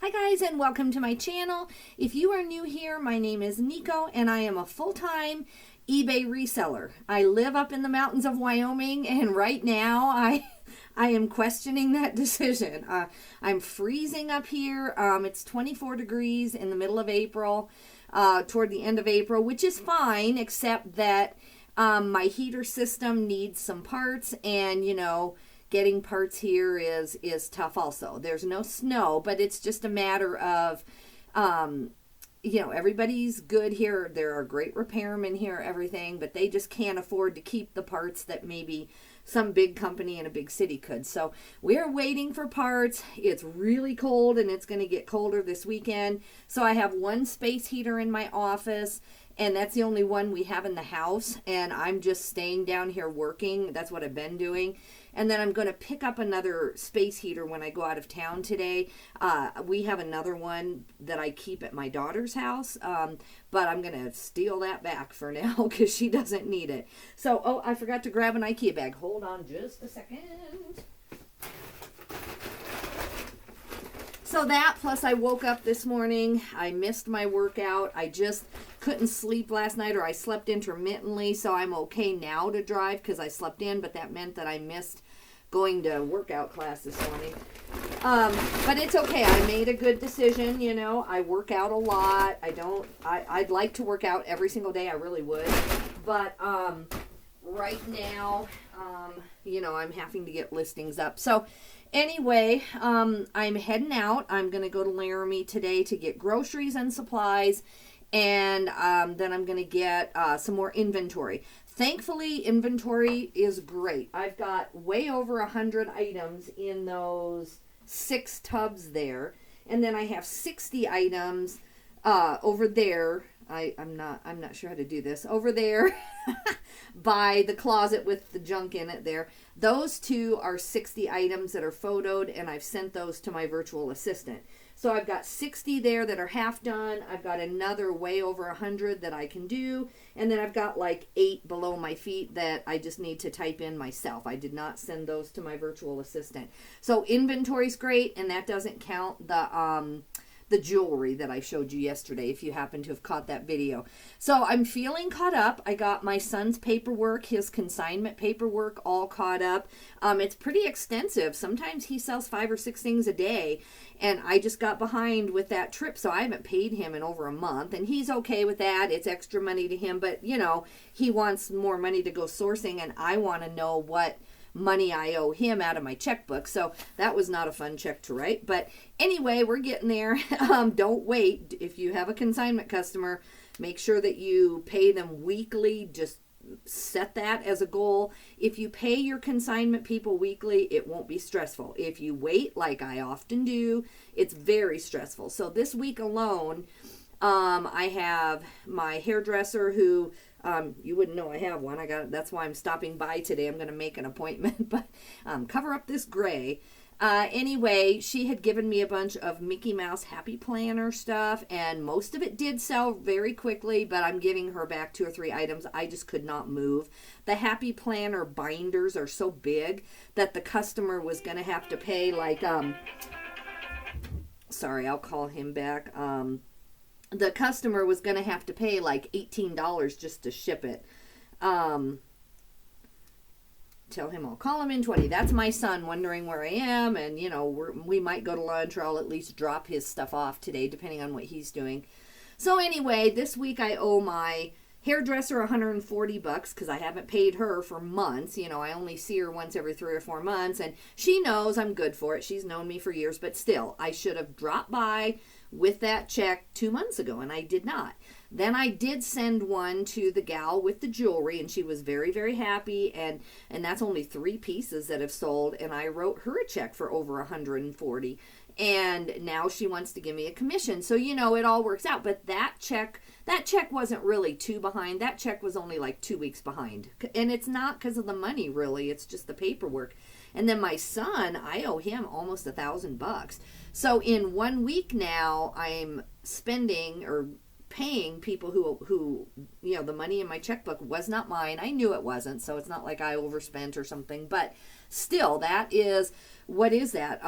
Hi guys, and welcome to my channel. If you are new here, my name is Nico and I am a full-time eBay reseller. I live up in the mountains of Wyoming, and right now I am questioning that decision. I'm freezing up here. It's 24 degrees in the middle of April, toward the end of April, which is fine, except that my heater system needs some parts, and getting parts here is tough also. There's no snow, but it's just a matter of, everybody's good here. There are great repairmen here, everything, but they just can't afford to keep the parts that maybe some big company in a big city could. So we're waiting for parts. It's really cold, and it's going to get colder this weekend. So I have one space heater in my office, and that's the only one we have in the house, and I'm just staying down here working. That's what I've been doing. And then I'm going to pick up another space heater when I go out of town today. We have another one that I keep at my daughter's house, but I'm going to steal that back for now because she doesn't need it. So, I forgot to grab an IKEA bag. Hold on just a second. So that, plus I woke up this morning. I missed my workout. I just couldn't sleep last night, or I slept intermittently, so I'm okay now to drive because I slept in, but that meant that I missed going to workout class this morning. But it's okay. I made a good decision. I work out a lot. I'd like to work out every single day. I really would. But right now, I'm having to get listings up. So anyway, I'm heading out. I'm going to go to Laramie today to get groceries and supplies. And then I'm going to get some more inventory. Thankfully, inventory is great. I've got way over 100 items in those 6 tubs there. And then I have 60 items over there. I'm not sure how to do this. Over there by the closet with the junk in it there. Those 2 are 60 items that are photoed, and I've sent those to my virtual assistant. So I've got 60 there that are half done. I've got another way over 100 that I can do. And then I've got like 8 below my feet that I just need to type in myself. I did not send those to my virtual assistant. So inventory's great, and that doesn't count the jewelry that I showed you yesterday, if you happen to have caught that video. So I'm feeling caught up. I got my son's paperwork, his consignment paperwork, all caught up. It's pretty extensive. Sometimes he sells 5 or 6 things a day, and I just got behind with that trip, so I haven't paid him in over a month, and he's okay with that. It's extra money to him, but he wants more money to go sourcing, and I want to know what money I owe him out of my checkbook. So that was not a fun check to write. But anyway, we're getting there. Don't wait. If you have a consignment customer, make sure that you pay them weekly. Just set that as a goal. If you pay your consignment people weekly, it won't be stressful. If you wait, like I often do, it's very stressful. So this week alone, I have my hairdresser who, you wouldn't know I have one. That's why I'm stopping by today. I'm going to make an appointment, but cover up this gray. Anyway, she had given me a bunch of Mickey Mouse Happy Planner stuff, and most of it did sell very quickly, but I'm giving her back 2 or 3 items. I just could not move. The Happy Planner binders are so big that the customer was going to have to pay sorry, I'll call him back. The customer was going to have to pay like $18 just to ship it. Tell him I'll call him in 20. That's my son wondering where I am, and we might go to lunch, or I'll at least drop his stuff off today, depending on what he's doing. So anyway, this week I owe my hairdresser $140 because I haven't paid her for months. I only see her once every 3 or 4 months, and she knows I'm good for it. She's known me for years, but still, I should have dropped by with that check 2 months ago, and I did not. Then I did send one to the gal with the jewelry, and she was very, very happy, and that's only 3 pieces that have sold, and I wrote her a check for over $140, and now she wants to give me a commission. So it all works out. But that check wasn't really too behind. That check was only like 2 weeks behind, and it's not because of the money, really. It's just the paperwork. And then my son, I owe him almost $1,000. So in 1 week now, I'm spending or paying people who the money in my checkbook was not mine. I knew it wasn't, so it's not like I overspent or something. But still, that is, what is that?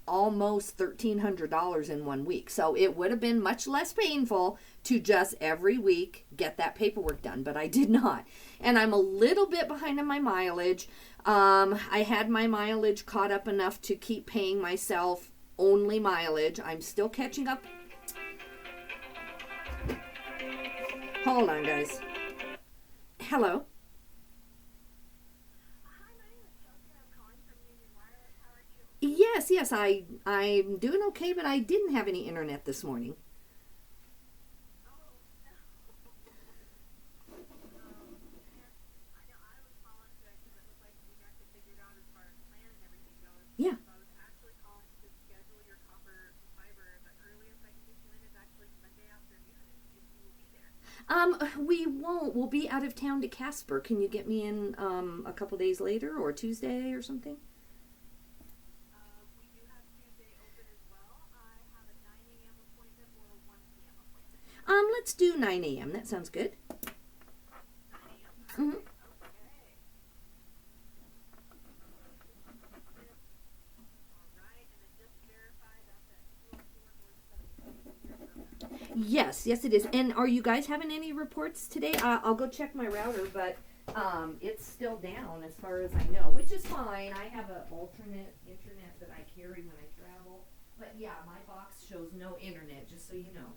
almost $1,300 in 1 week. So it would have been much less painful to just every week get that paperwork done, but I did not. And I'm a little bit behind on my mileage. I had my mileage caught up enough to keep paying myself only mileage. I'm still catching up. Hold on, guys. Hello. Yes, I'm doing okay, but I didn't have any internet this morning. Yeah. We won't. We'll be out of town to Casper. Can you get me in a couple days later or Tuesday or something? Let's do 9 a.m. That sounds good. Hmm. Yes, it is. And are you guys having any reports today? I'll go check my router, but it's still down as far as I know, which is fine. I have an alternate internet that I carry when I travel. But yeah, my box shows no internet, just so you know.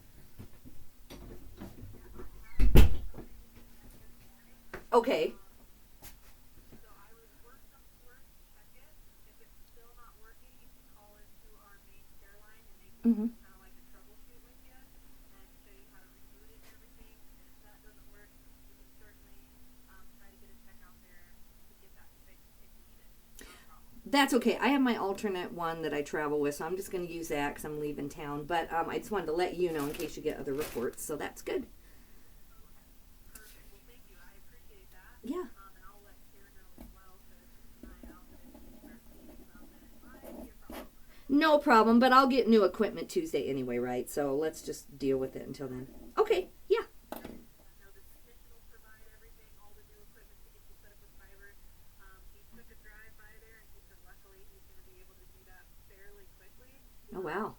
Okay. Mm-hmm. That's okay. I have my alternate one that I travel with, so I'm just going to use that because I'm leaving town. But I just wanted to let you know in case you get other reports, so that's good. Yeah. No problem, but I'll get new equipment Tuesday anyway, right? So let's just deal with it until then. Okay, yeah. Oh, wow.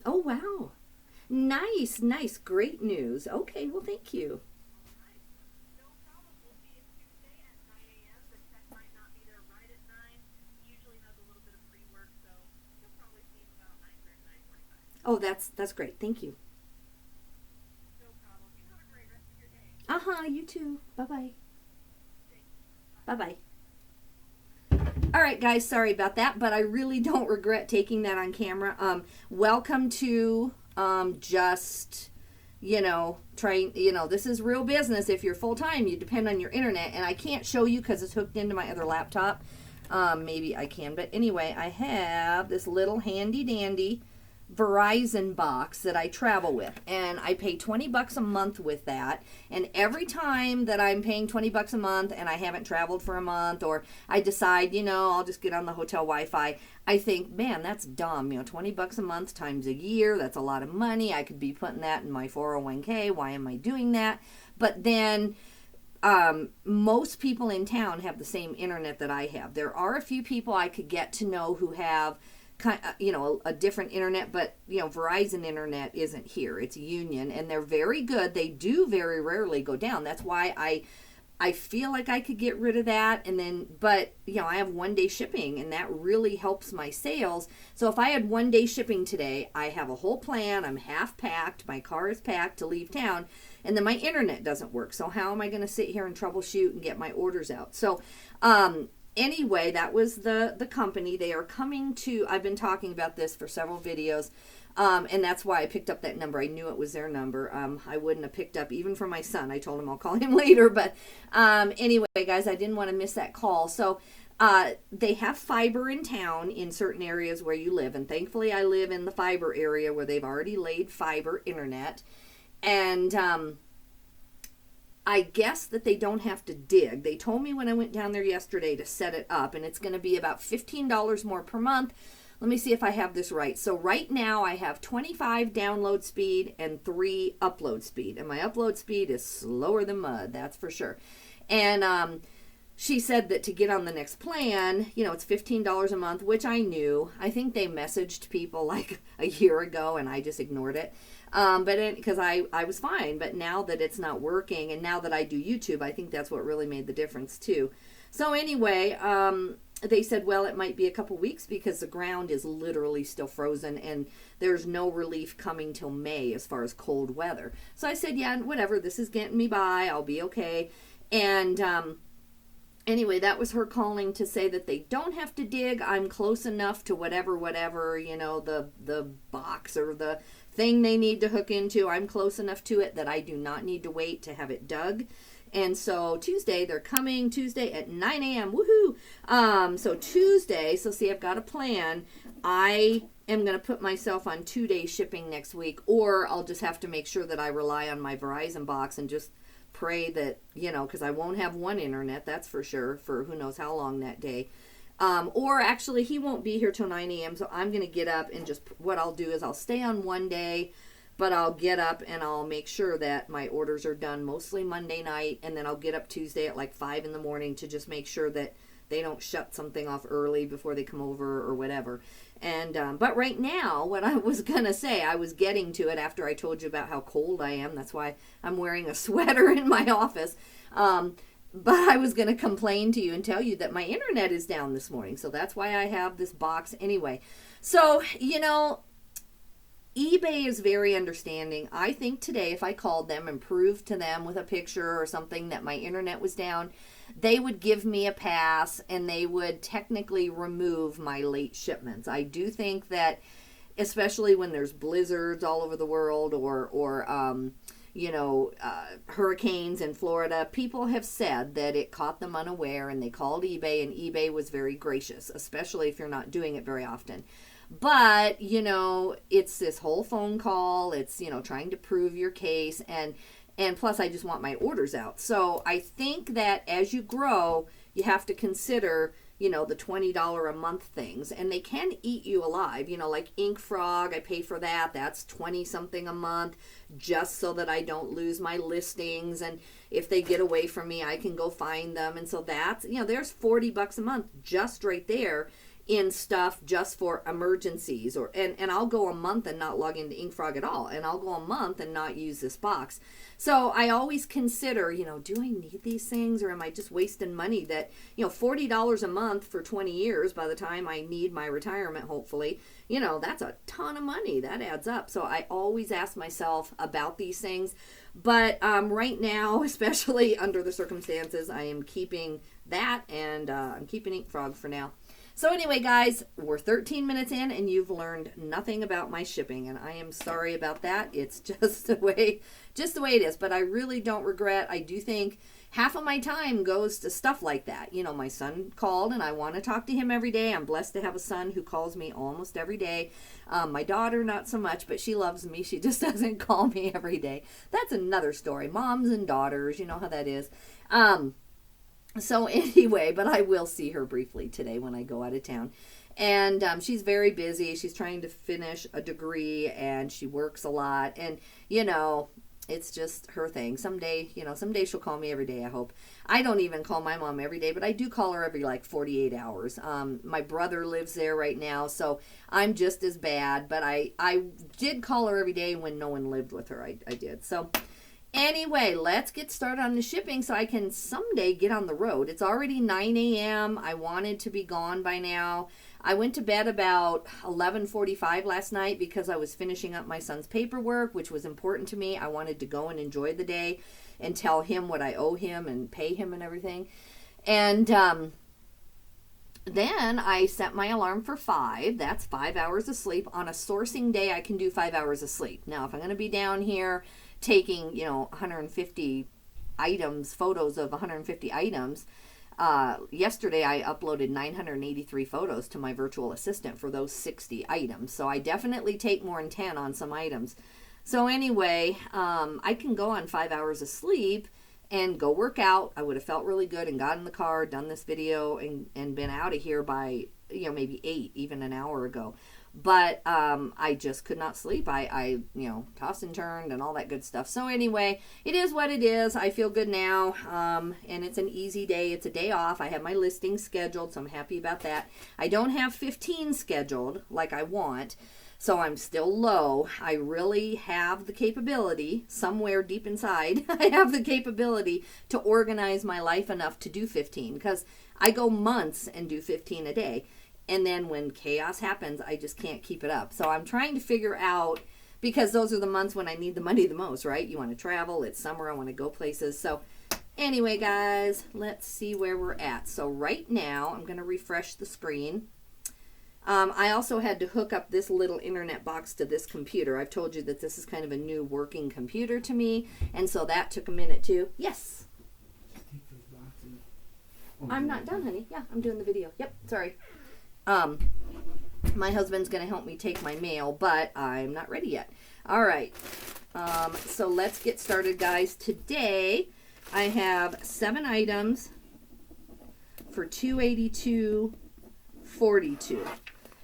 Oh, wow. Nice. Great news. Okay, well, thank you. Oh, that's great. Thank you. Uh-huh, you too. Bye-bye. Bye-bye. All right, guys, sorry about that, but I really don't regret taking that on camera. Welcome to just, trying, this is real business. If you're full time, you depend on your internet, and I can't show you because it's hooked into my other laptop. Maybe I can, but anyway, I have this little handy dandy Verizon box that I travel with, and I pay $20 a month with that. And every time that I'm paying $20 a month and I haven't traveled for a month, or I decide, I'll just get on the hotel Wi-Fi, I think, man, that's dumb. $20 a month times a year, that's a lot of money. I could be putting that in my 401k. Why am I doing that? But then most people in town have the same internet that I have. There are a few people I could get to know who have a different internet, but Verizon internet isn't here. It's Union, and they're very good. They do very rarely go down. That's why I feel like I could get rid of that, and then, but I have 1 day shipping, and that really helps my sales. So if I had 1 day shipping today, I have a whole plan. I'm half packed. My car is packed to leave town, and then my internet doesn't work. So how am I going to sit here and troubleshoot and get my orders out? So, anyway, that was the company. They are coming to, I've been talking about this for several videos, and that's why I picked up that number. I knew it was their number. I wouldn't have picked up even for my son. I told him I'll call him later, but anyway, guys, I didn't want to miss that call. So they have fiber in town in certain areas where you live, and thankfully I live in the fiber area where they've already laid fiber internet, and I guess that they don't have to dig. They told me when I went down there yesterday to set it up, and it's going to be about $15 more per month. let me see if I have this right. So right now I have 25 download speed and 3 upload speed. And my upload speed is slower than mud, that's for sure. And she said that to get on the next plan, it's $15 a month, which I knew. I think they messaged people like a year ago and I just ignored it. But because I was fine. But now that it's not working and now that I do YouTube, I think that's what really made the difference too. So anyway, they said, well, it might be a couple weeks because the ground is literally still frozen and there's no relief coming till May as far as cold weather. So I said, yeah, whatever, this is getting me by. I'll be okay. And anyway, that was her calling to say that they don't have to dig. I'm close enough to whatever, the box or the thing they need to hook into. I'm close enough to it that I do not need to wait to have it dug. And so Tuesday, they're coming Tuesday at 9 a.m. Woohoo! So Tuesday, see, I've got a plan. I am going to put myself on 2-day shipping next week, or I'll just have to make sure that I rely on my Verizon box and just pray that, because I won't have one internet, that's for sure, for who knows how long that day. Or actually, he won't be here till 9 a.m., so I'm going to get up and what I'll do is I'll stay on one day, but I'll get up and I'll make sure that my orders are done mostly Monday night, and then I'll get up Tuesday at like 5 in the morning to just make sure that they don't shut something off early before they come over or whatever. And but right now, what I was going to say, I was getting to it after I told you about how cold I am. That's why I'm wearing a sweater in my office. But I was going to complain to you and tell you that my internet is down this morning. So that's why I have this box anyway. So, eBay is very understanding. I think today if I called them and proved to them with a picture or something that my internet was down, they would give me a pass and they would technically remove my late shipments. I do think that, especially when there's blizzards all over the world or hurricanes in Florida, people have said that it caught them unaware and they called eBay, and eBay was very gracious, especially if you're not doing it very often. But, it's this whole phone call. It's, trying to prove your case. And plus, I just want my orders out. So I think that as you grow, you have to consider, the $20 a month things. And they can eat you alive. Like Ink Frog, I pay for that. That's 20 something a month just so that I don't lose my listings. And if they get away from me, I can go find them. And so that's, there's $40 a month just right there in stuff just for emergencies, and I'll go a month and not log into Ink Frog at all, and I'll go a month and not use this box. So I always consider, do I need these things, or am I just wasting money that, $40 a month for 20 years by the time I need my retirement, hopefully, that's a ton of money. That adds up. So I always ask myself about these things. But right now, especially under the circumstances, I am keeping that, and I'm keeping Ink Frog for now. So anyway, guys, we're 13 minutes in and you've learned nothing about my shipping, and I am sorry about that. It's just the way it is, but I really don't regret. I do think half of my time goes to stuff like that. My son called and I want to talk to him every day. I'm blessed to have a son who calls me almost every day. My daughter, not so much, but she loves me. She just doesn't call me every day. That's another story. Moms and daughters, you know how that is. So anyway, but I will see her briefly today when I go out of town. And she's very busy. She's trying to finish a degree and she works a lot. And, it's just her thing. Someday she'll call me every day, I hope. I don't even call my mom every day, but I do call her every 48 hours. My brother lives there right now, so I'm just as bad. But I did call her every day when no one lived with her. I did. So anyway, let's get started on the shipping so I can someday get on the road. It's already 9 a.m. I wanted to be gone by now. I went to bed about 11:45 last night because I was finishing up my son's paperwork, which was important to me. I wanted to go and enjoy the day and tell him what I owe him and pay him and everything. And then I set my alarm for 5. That's 5 hours of sleep. On a sourcing day, I can do 5 hours of sleep. Now, if I'm going to be down here taking, 150 items, photos of 150 items, yesterday I uploaded 983 photos to my virtual assistant for those 60 items. So I definitely take more than 10 on some items. So anyway, I can go on 5 hours of sleep and go work out. I would have felt really good and got in the car, done this video, and been out of here by, maybe 8, even an hour ago. But I just could not sleep. I tossed and turned and all that good stuff. So anyway, it is what it is. I feel good now, and it's an easy day. It's a day off. I have my listing scheduled, so I'm happy about that. I don't have 15 scheduled like I want, so I'm still low. I really have the capability, somewhere deep inside, I have the capability to organize my life enough to do 15, because I go months and do 15 a day. And then when chaos happens, I just can't keep it up. So I'm trying to figure out, because those are the months when I need the money the most, right? You want to travel. It's summer. I want to go places. So anyway, guys, let's see where we're at. So right now, I'm going to refresh the screen. I also had to hook up this little internet box to this computer. I've told you that this is kind of a new working computer to me. And so that took a minute too. Yes. I'm not done, honey. Yeah, I'm doing the video. Yep, sorry. My husband's going to help me take my mail, but I'm not ready yet. All right. So let's get started, guys. Today, I have 7 items for $282.42.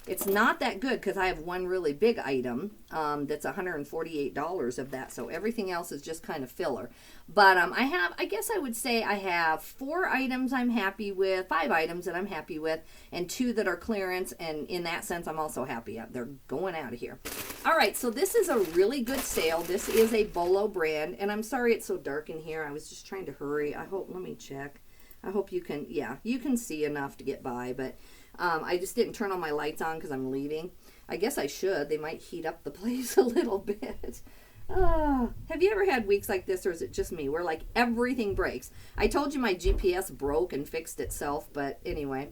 It's not that good because I have one really big item that's $148 of that. So everything else is just kind of filler. But I guess I would say I have 4 items I'm happy with, 5 items that I'm happy with, and 2 that are clearance. And in that sense, I'm also happy. They're going out of here. All right, so this is a really good sale. This is a Bolo brand. And I'm sorry it's so dark in here. I was just trying to hurry. Let me check. I hope you can, you can see enough to get by. But I just didn't turn all my lights on because I'm leaving. I guess I should. They might heat up the place a little bit. Have you ever had weeks like this, or is it just me, where like everything breaks? I told you my GPS broke and fixed itself, but anyway.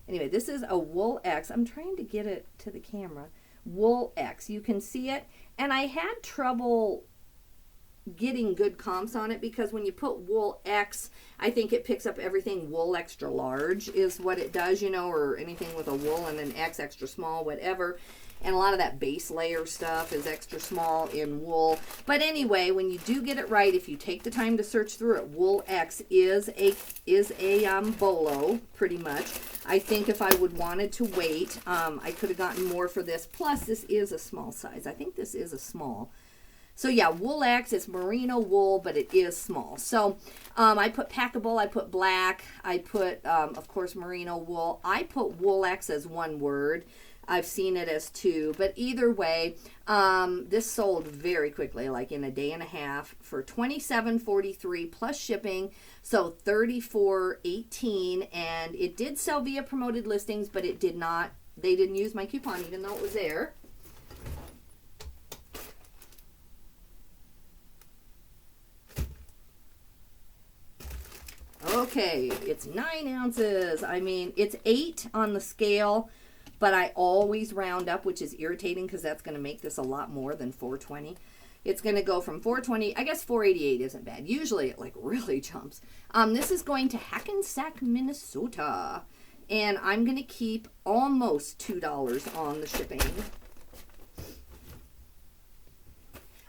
Anyway, this is a Wool X. I'm trying to get it to the camera. Wool X. You can see it. And I had trouble getting good comps on it because when you put Wool X, I think it picks up everything wool extra large is what it does, or anything with a wool and an X extra small, whatever. And a lot of that base layer stuff is extra small in wool. But anyway, when you do get it right, if you take the time to search through it, Wool X is a Bolo, pretty much. I think if I would wanted to wait, I could have gotten more for this. Plus, this is a small size. I think this is a small. So yeah, Wool X, it's merino wool, but it is small. So I put packable, I put black, I put, of course, merino wool. I put Wool X as one word. I've seen it as 2, but either way, this sold very quickly, like in a day and a half, for $27.43 plus shipping, so $34.18, and it did sell via promoted listings, but it did not. They didn't use my coupon, even though it was there. Okay, it's 9 ounces. I mean, it's 8 on the scale, but I always round up, which is irritating because that's going to make this a lot more than $4.20. It's going to go from $4.20, I guess $4.88 isn't bad. Usually it like really jumps. This is going to Hackensack, Minnesota, and I'm going to keep almost $2 on the shipping.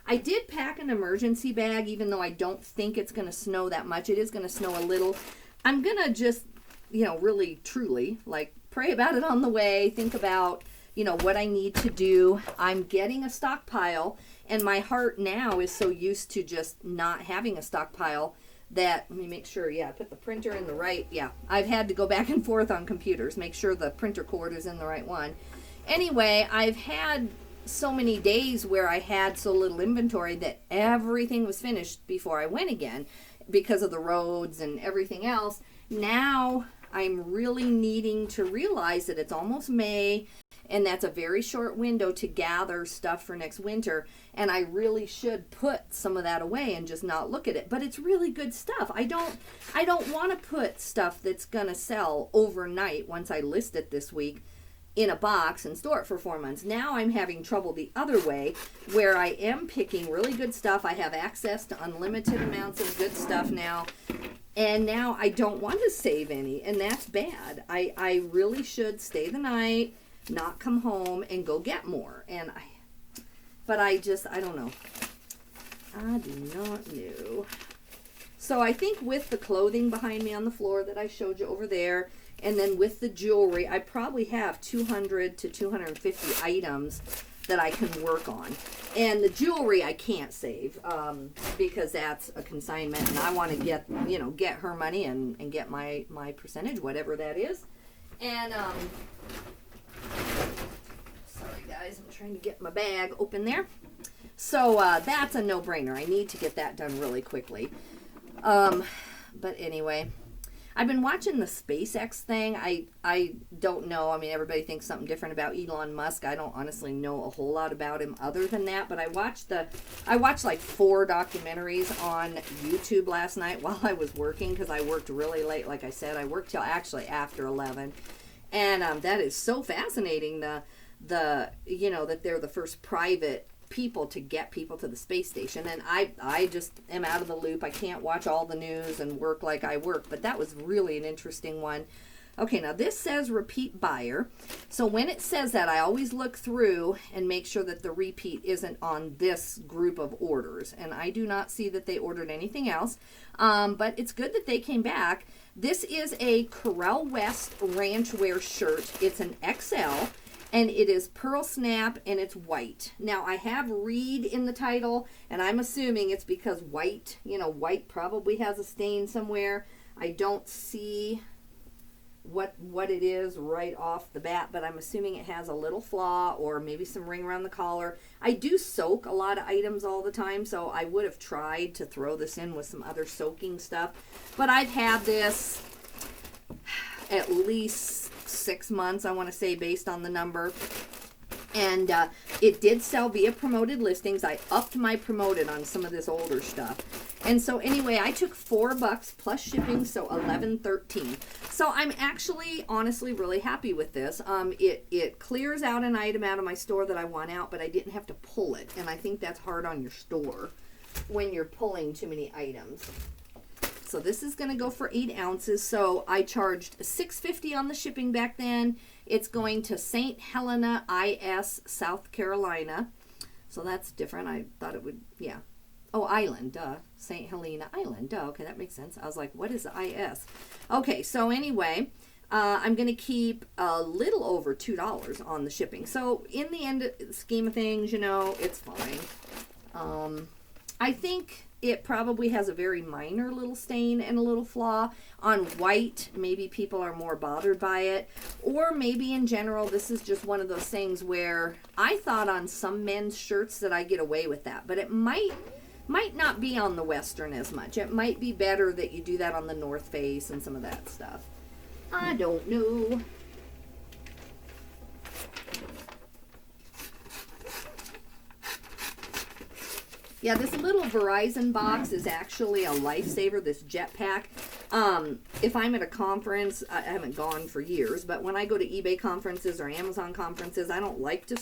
I did pack an emergency bag, even though I don't think it's going to snow that much. It is going to snow a little. I'm going to just, really, truly, like, pray about it on the way. Think about, what I need to do. I'm getting a stockpile, and my heart now is so used to just not having a stockpile that, let me make sure, I put the printer in the right, I've had to go back and forth on computers, make sure the printer cord is in the right one. Anyway, I've had so many days where I had so little inventory that everything was finished before I went again because of the roads and everything else. Now I'm really needing to realize that it's almost May, and that's a very short window to gather stuff for next winter, and I really should put some of that away and just not look at it. But it's really good stuff. I don't want to put stuff that's gonna sell overnight once I list it this week in a box and store it for 4 months. Now I'm having trouble the other way, where I am picking really good stuff. I have access to unlimited amounts of good stuff now, and now I don't want to save any, and that's bad. I really should stay the night, not come home, and go get more. But I don't know. I do not know. So I think with the clothing behind me on the floor that I showed you over there, and then with the jewelry, I probably have 200 to 250 items that I can work on. And the jewelry I can't save because that's a consignment, and I want to get, you know, get her money and get my percentage, whatever that is. And sorry guys, I'm trying to get my bag open there. So that's a no-brainer. I need to get that done really quickly. But anyway, I've been watching the SpaceX thing. I don't know. I mean, everybody thinks something different about Elon Musk. I don't honestly know a whole lot about him other than that. But I watched like 4 documentaries on YouTube last night while I was working, because I worked really late. Like I said, I worked till actually after 11, and that is so fascinating. The you know, that they're the first private people to get people to the space station, and I just am out of the loop. I can't watch all the news and work like I work, but that was really an interesting one. Okay, now this says repeat buyer, so when it says that, I always look through and make sure that the repeat isn't on this group of orders, and I do not see that they ordered anything else, but it's good that they came back. This is a Corel West ranch wear shirt. It's an XL, and it is pearl snap, and it's white. Now, I have Reed in the title, and I'm assuming it's because white, you know, white probably has a stain somewhere. I don't see what it is right off the bat, but I'm assuming it has a little flaw or maybe some ring around the collar. I do soak a lot of items all the time, so I would have tried to throw this in with some other soaking stuff. But I've had this at least 6 months, I want to say, based on the number. And it did sell via promoted listings. I upped my promoted on some of this older stuff. And so anyway, I took $4 plus shipping, so $11.13. So I'm actually honestly really happy with this. It clears out an item out of my store that I want out, but I didn't have to pull it. And I think that's hard on your store when you're pulling too many items. So this is going to go for 8 ounces. So I charged $6.50 on the shipping back then. It's going to St. Helena IS, South Carolina. So that's different. I thought it would, yeah. Oh, Island, duh. St. Helena Island, duh. Okay, that makes sense. I was like, what is IS? Okay, so anyway, I'm going to keep a little over $2 on the shipping. So in the end scheme of things, you know, it's fine. I think it probably has a very minor little stain and a little flaw. On white, maybe people are more bothered by it. Or maybe in general, this is just one of those things where I thought on some men's shirts that I get away with that. But it might not be on the Western as much. It might be better that you do that on the North Face and some of that stuff. I don't know. Yeah, this little Verizon box is actually a lifesaver, this jetpack. If I'm at a conference, I haven't gone for years, but when I go to eBay conferences or Amazon conferences, I don't like to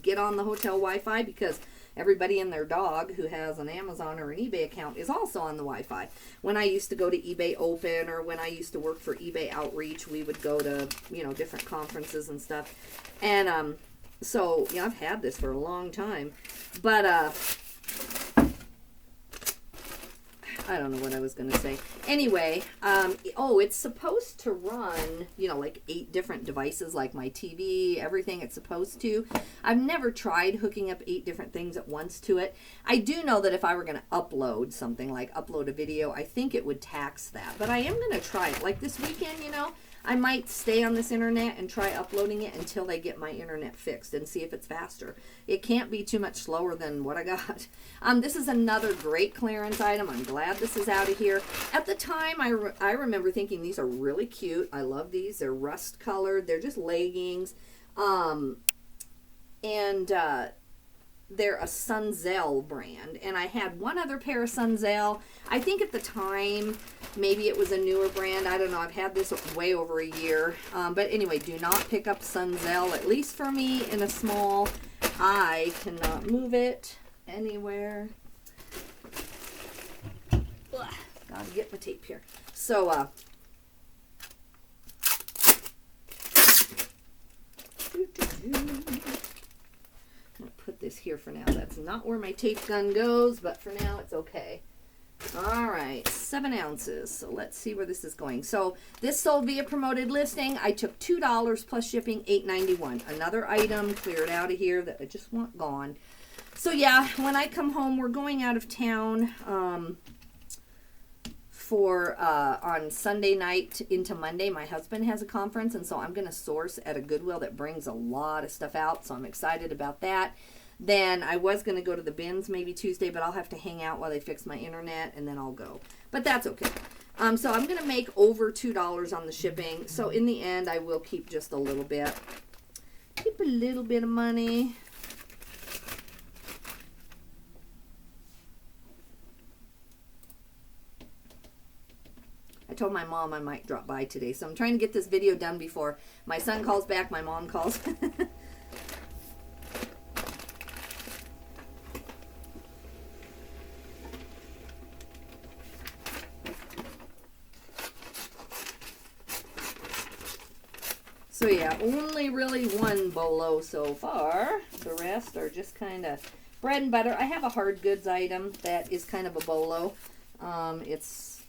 get on the hotel Wi-Fi because everybody and their dog who has an Amazon or an eBay account is also on the Wi-Fi. When I used to go to eBay Open or when I used to work for eBay Outreach, we would go to, you know, different conferences and stuff. And so, yeah, I've had this for a long time. But I don't know what I was going to say. Anyway, it's supposed to run, you know, like 8 different devices, like my TV, everything it's supposed to. I've never tried hooking up 8 different things at once to it. I do know that if I were going to upload something, like upload a video, I think it would tax that. But I am going to try it. Like this weekend, you know, I might stay on this internet and try uploading it until they get my internet fixed and see if it's faster. It can't be too much slower than what I got. This is another great clearance item. I'm glad this is out of here. At the time, I remember thinking these are really cute. I love these. They're rust colored. They're just leggings. They're a Sunzel brand, and I had one other pair of Sunzel. I think at the time, maybe it was a newer brand. I don't know. I've had this way over a year. But anyway, do not pick up Sunzel, at least for me, in a small. I cannot move it anywhere. Ugh, gotta get my tape here. So, I'm going to put this here for now. That's not where my tape gun goes, but for now it's okay. All right, 7 ounces. So let's see where this is going. So this sold via promoted listing. I took $2 plus shipping, $8.91. Another item cleared out of here that I just want gone. So yeah, when I come home, we're going out of town on Sunday night into Monday. My husband has a conference, and so I'm going to source at a Goodwill that brings a lot of stuff out. So I'm excited about that. Then I was going to go to the bins maybe Tuesday, but I'll have to hang out while they fix my internet, and then I'll go. But that's okay. So I'm going to make over $2 on the shipping. So in the end, I will keep just a little bit. Keep a little bit of money. I told my mom I might drop by today, so I'm trying to get this video done before my son calls back, my mom calls. So yeah, only really one bolo so far. The rest are just kind of bread and butter. I have a hard goods item that is kind of a bolo. It's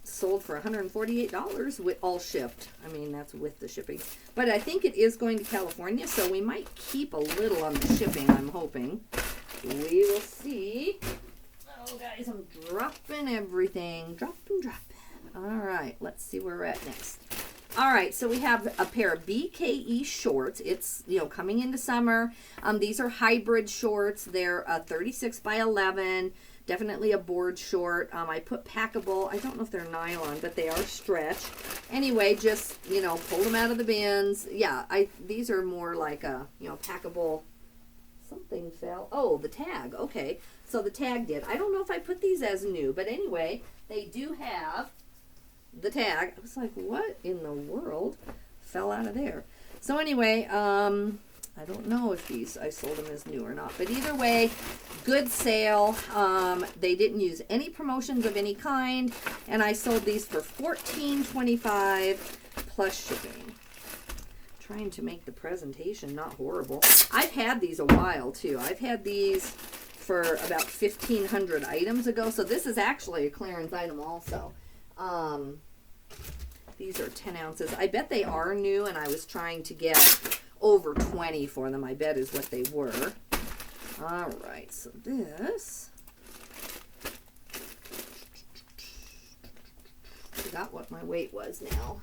sold for $148 with all shipped. I mean, that's with the shipping. But I think it is going to California, so we might keep a little on the shipping, I'm hoping. We will see. Oh, guys, I'm dropping everything. Dropping. All right, let's see where we're at next. All right, so we have a pair of BKE shorts. It's, coming into summer. These are hybrid shorts. They're 36 by 11. Definitely a board short. I put packable. I don't know if they're nylon, but they are stretch. Anyway, just, pull them out of the bins. Yeah, these are more like a, packable. Something fell. Oh, the tag. Okay, so the tag did. I don't know if I put these as new, but anyway, they do have the tag. I was like, what in the world fell out of there? So anyway, I don't know if I sold them as new or not, but either way, good sale. They didn't use any promotions of any kind, and I sold these for $14.25 plus shipping. Trying to make the presentation not horrible. I've had these a while too. I've had these for about 1,500 items ago, so this is actually a clearance item also. These are 10 ounces. I bet they are new, and I was trying to get over 20 for them, I bet is what they were. All right, so this. Forgot what my weight was now.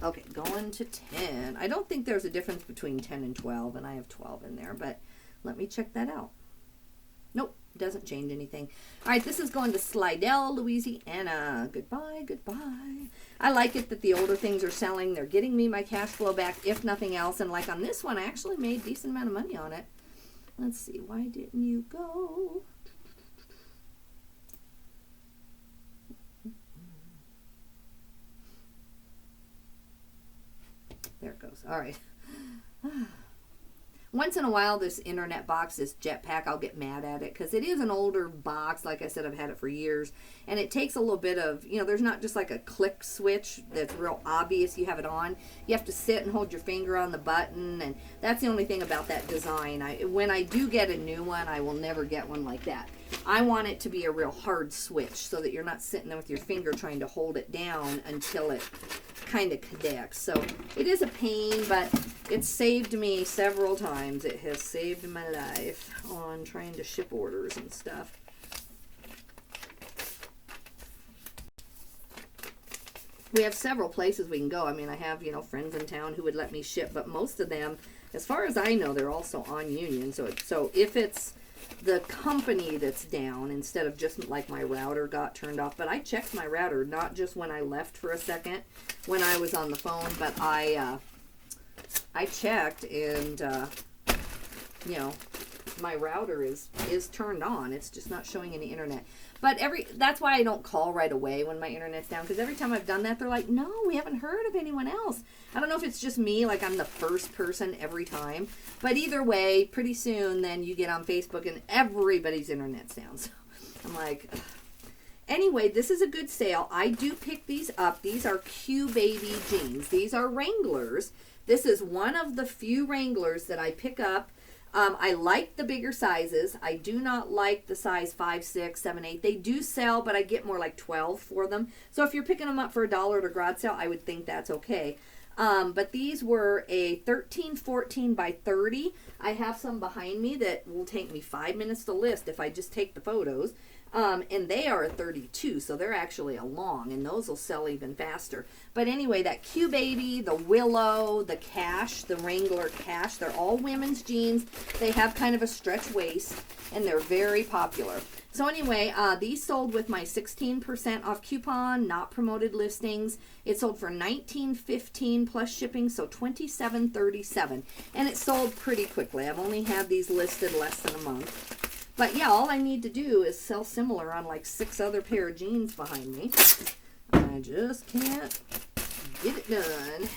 Okay, going to 10. I don't think there's a difference between 10 and 12, and I have 12 in there, but let me check that out. Nope. Doesn't change anything. All right, this is going to Slidell, Louisiana. Goodbye. I like it that the older things are selling. They're getting me my cash flow back, if nothing else. And like on this one, I actually made a decent amount of money on it. Let's see. Why didn't you go? There it goes. All right. Once in a while, this internet box, this Jetpack, I'll get mad at it because it is an older box. Like I said, I've had it for years. And it takes a little bit of, there's not just like a click switch that's real obvious you have it on. You have to sit and hold your finger on the button. And that's the only thing about that design. When I do get a new one, I will never get one like that. I want it to be a real hard switch so that you're not sitting there with your finger trying to hold it down until it kind of connects. So it is a pain, but it's saved me several times. It has saved my life on trying to ship orders and stuff. We have several places we can go. I mean, I have, friends in town who would let me ship, but most of them, as far as I know, they're also on Union. So if it's the company that's down instead of just like my router got turned off. But I checked my router, not just when I left for a second when I was on the phone, but I checked and, my router is turned on. It's just not showing any internet. But that's why I don't call right away when my internet's down, because every time I've done that, they're like, no, we haven't heard of anyone else. I don't know if it's just me, like I'm the first person every time. But either way, pretty soon then you get on Facebook and everybody's internet's down. So I'm like, ugh. Anyway, this is a good sale. I do pick these up. These are Q Baby jeans. These are Wranglers. This is one of the few Wranglers that I pick up. I like the bigger sizes. I do not like the size 5, 6, 7, 8. They do sell, but I get more like 12 for them. So if you're picking them up for $1 at a garage sale, I would think that's okay. But these were a 13, 14 by 30. I have some behind me that will take me 5 minutes to list if I just take the photos. And they are a 32, so they're actually a long, and those will sell even faster. But anyway, that Q Baby, the Willow, the Cash, the Wrangler Cash, they're all women's jeans. They have kind of a stretch waist, and they're very popular. So anyway, these sold with my 16% off coupon, not promoted listings. It sold for $19.15 plus shipping, so $27.37. And it sold pretty quickly. I've only had these listed less than a month. But yeah, all I need to do is sell similar on like 6 other pair of jeans behind me. I just can't get it done.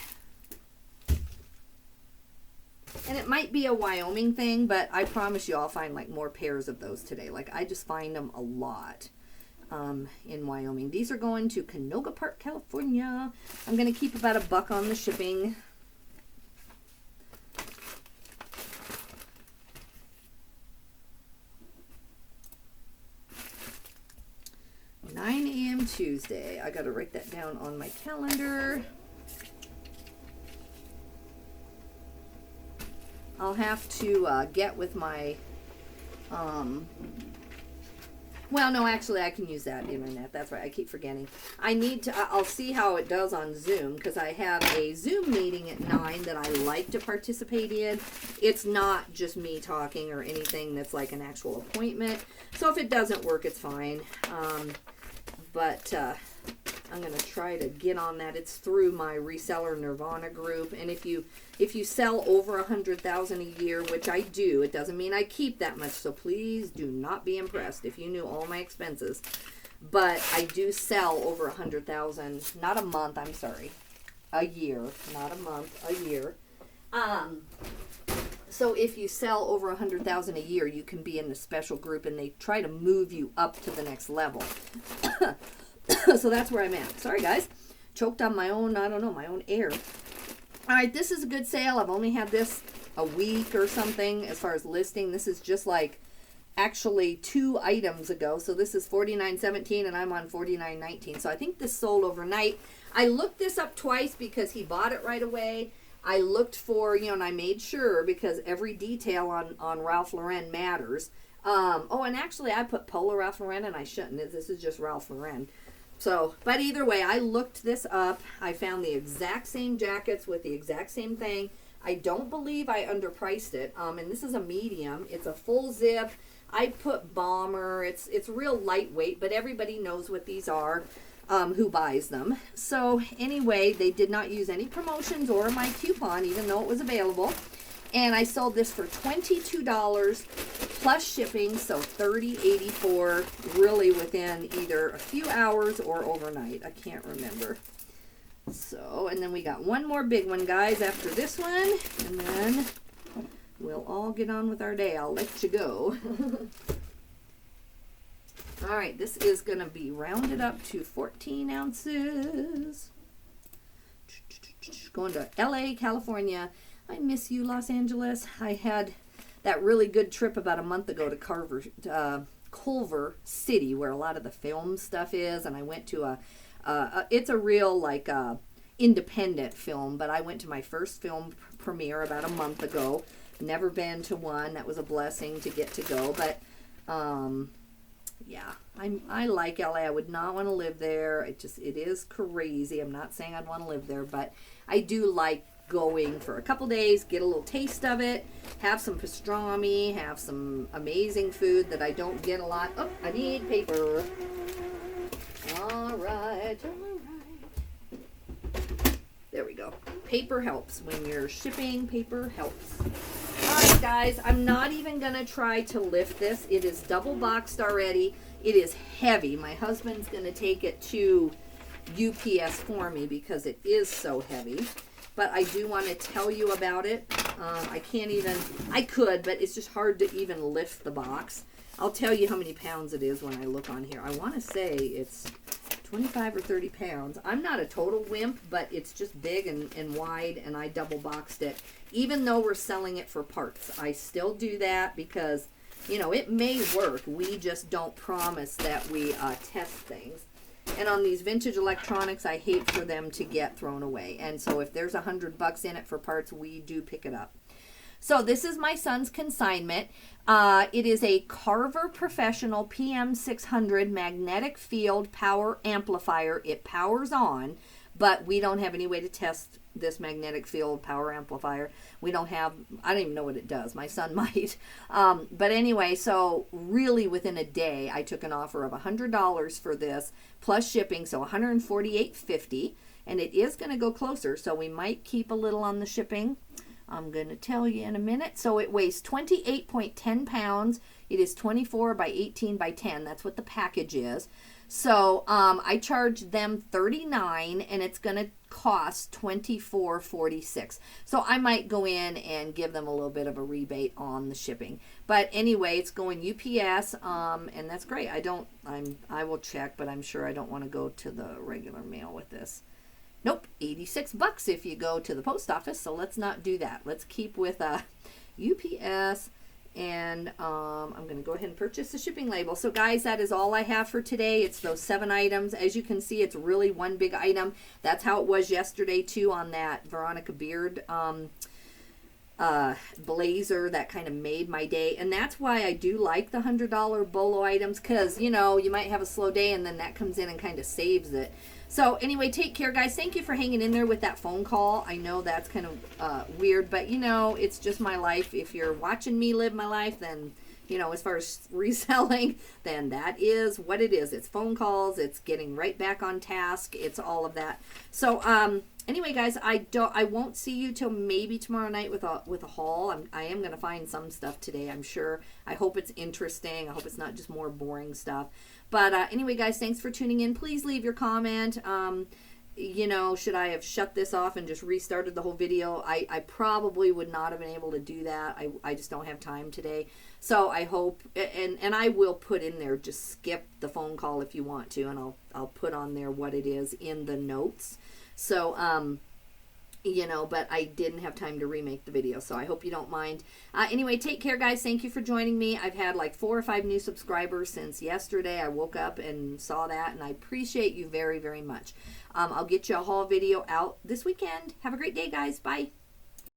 And it might be a Wyoming thing, but I promise you I'll find like more pairs of those today. Like I just find them a lot in Wyoming. These are going to Canoga Park, California. I'm going to keep about $1 on the shipping. 9 a.m. Tuesday. I got to write that down on my calendar. I'll have to get with my, well, no, actually, I can use that internet. That's right. I keep forgetting. I need to, I'll see how it does on Zoom, because I have a Zoom meeting at 9 that I like to participate in. It's not just me talking or anything that's like an actual appointment. So if it doesn't work, it's fine. But I'm going to try to get on that. It's through my reseller Nirvana group. And if you sell over 100,000 a year, which I do, it doesn't mean I keep that much. So please do not be impressed if you knew all my expenses. But I do sell over 100,000, not a month, I'm sorry, a year, not a month, a year. So if you sell over 100,000 a year, you can be in the special group, and they try to move you up to the next level. So that's where I'm at. Sorry, guys. Choked on my own, I don't know, my own air. All right, this is a good sale. I've only had this a week or something as far as listing. This is just like actually 2 items ago. So this is $49.17, and I'm on $49.19. So I think this sold overnight. I looked this up twice because he bought it right away. I looked for, and I made sure, because every detail on Ralph Lauren matters. Oh, and actually I put Polo Ralph Lauren, and I shouldn't. This is just Ralph Lauren. So, but either way, I looked this up. I found the exact same jackets with the exact same thing. I don't believe I underpriced it. And this is a medium. It's a full zip. I put bomber. It's real lightweight, but everybody knows what these are. Who buys them. So anyway, they did not use any promotions or my coupon, even though it was available. And I sold this for $22 plus shipping, so $30.84, really within either a few hours or overnight. I can't remember. So, and then we got one more big one, guys, after this one. And then we'll all get on with our day. I'll let you go. All right, this is going to be rounded up to 14 ounces. Going to LA, California. I miss you, Los Angeles. I had that really good trip about a month ago to Culver City, where a lot of the film stuff is. And I went to it's a real, like, independent film. But I went to my first film premiere about a month ago. Never been to one. That was a blessing to get to go. But, yeah, I like LA. I would not want to live there. It is crazy. I'm not saying I'd want to live there, but I do like going for a couple days, get a little taste of it, have some pastrami, have some amazing food that I don't get a lot. Oh, I need paper. All right. There we go. Paper helps. When you're shipping, paper helps. Alright guys, I'm not even going to try to lift this. It is double boxed already. It is heavy. My husband's going to take it to UPS for me because it is so heavy. But I do want to tell you about it. I could, but it's just hard to even lift the box. I'll tell you how many pounds it is when I look on here. I want to say it's 25 or 30 pounds. I'm not a total wimp, but it's just big and wide, and I double boxed it. Even though we're selling it for parts, I still do that because, you know, it may work. We just don't promise that we test things. And on these vintage electronics, I hate for them to get thrown away. And so if there's $100 in it for parts, we do pick it up. So this is my son's consignment. It is a Carver Professional PM600 magnetic field power amplifier. It powers on, but we don't have any way to test this magnetic field power amplifier. We don't have, I don't even know what it does. My son might. But anyway, so really within a day, I took an offer of $100 for this plus shipping, so $148.50. And it is going to go closer, so we might keep a little on the shipping. I'm going to tell you in a minute. So it weighs 28.10 pounds. It is 24 by 18 by 10. That's what the package is. So I charged them $39, and it's going to cost $24.46. So I might go in and give them a little bit of a rebate on the shipping. But anyway, it's going UPS, and that's great. I will check, but I'm sure I don't want to go to the regular mail with this. Nope, $86 if you go to the post office, so let's not do that. Let's keep with UPS, and I'm going to go ahead and purchase the shipping label. So guys, that is all I have for today. It's those 7 items. As you can see, it's really one big item. That's how it was yesterday too on that Veronica Beard blazer that kind of made my day. And that's why I do like the $100 Bolo items, because, you know, you might have a slow day and then that comes in and kind of saves it. So anyway, take care, guys. Thank you for hanging in there with that phone call. I know that's kind of weird, but, you know, it's just my life. If you're watching me live my life, then, you know, as far as reselling, then that is what it is. It's phone calls. It's getting right back on task. It's all of that. So anyway, guys, I won't see you till maybe tomorrow night with a haul. I am going to find some stuff today, I'm sure. I hope it's interesting. I hope it's not just more boring stuff. But anyway, guys, thanks for tuning in. Please leave your comment. You know, should I have shut this off and just restarted the whole video? I probably would not have been able to do that. I just don't have time today. So I hope, and I will put in there, just skip the phone call if you want to, and I'll put on there what it is in the notes. So, you know, but I didn't have time to remake the video, so I hope you don't mind. Anyway, take care, guys. Thank you for joining me. I've had like 4 or 5 new subscribers since yesterday. I woke up and saw that, and I appreciate you very, very much. I'll get you a haul video out this weekend. Have a great day, guys. Bye.